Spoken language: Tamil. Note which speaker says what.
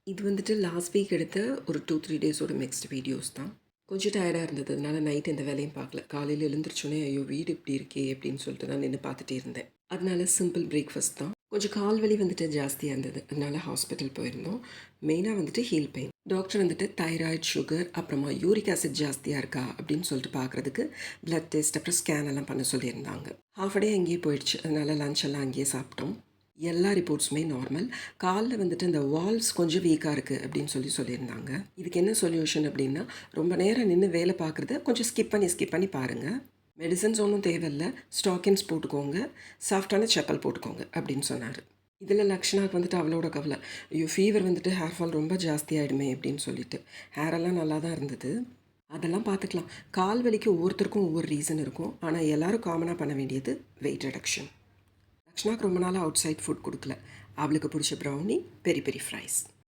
Speaker 1: இது வந்துட்டு லாஸ்ட் வீக் எடுத்த ஒரு 2-3 டேஸோட மிக்ஸ்டு வீடியோஸ் தான். கொஞ்சம் டயர்டாக இருந்தது. அதனால நைட் எந்த வேலையும் பார்க்கல. காலையில் எழுந்திரிச்சோன்னே, ஐயோ! வீடு இப்படி இருக்கே அப்படின்னு சொல்லிட்டு நான் நின்று பார்த்துட்டே இருந்தேன். அதனால சிம்பிள் பிரேக்ஃபாஸ்ட் தான். கொஞ்சம் கால் வலி வந்துட்டு ஜாஸ்தியாக இருந்தது. அதனால ஹாஸ்பிட்டல் போயிருந்தோம். மெயினாக வந்துட்டு ஹீல் பெயின். டாக்டர் வந்துட்டு தைராய்டு, சுகர், அப்புறமா யூரிக் ஆசிட் ஜாஸ்தியாக இருக்கா அப்படின்னு சொல்லிட்டு பார்க்குறதுக்கு பிளட் டெஸ்ட், அப்புறம் ஸ்கேன் எல்லாம் பண்ண சொல்லியிருந்தாங்க. ஹாஃப் டே அங்கேயே போயிடுச்சு. அதனால லஞ்ச் எல்லாம் அங்கேயே சாப்பிட்டோம். எல்லா ரிப்போர்ட்ஸுமே நார்மல். காலில் வந்துட்டு இந்த வால்வ்ஸ் கொஞ்சம் வீக்காக இருக்குது அப்படின்னு சொல்லியிருந்தாங்க. இதுக்கு என்ன சொல்யூஷன் அப்படின்னா, ரொம்ப நேரம் நின்று வேலை பார்க்குறத கொஞ்சம் ஸ்கிப் பண்ணி பாருங்கள். மெடிசன்ஸ் ஒன்றும் தேவையில்லை, ஸ்டாக்கின்ஸ் போட்டுக்கோங்க, சாஃப்டான செப்பல் போட்டுக்கோங்க அப்படின்னு சொன்னார். இதில் லக்ஷனாவுக்கு வந்துட்டு அவளோட கவலை, ஐயோ ஃபீவர் வந்துட்டு ஹேர் ஃபால் ரொம்ப ஜாஸ்தி ஆகிடுமே அப்படின்னு சொல்லிட்டு. ஹேரெல்லாம் நல்லா தான் இருந்தது. அதெல்லாம் பார்த்துக்கலாம். கால் வலிக்கு ஒவ்வொருத்தருக்கும் ஒவ்வொரு ரீசன் இருக்கும். ஆனால் எல்லோரும் காமனாக பண்ண வேண்டியது வெயிட் ரிடக்ஷன். லக்ஷ்னாக்கு ரொம்ப நாளாக அவுட் சைட் ஃபுட் கொடுக்கல. அவளுக்கு பிடிச்ச ப்ரௌனி, பெரி பெரி ஃப்ரைஸ்.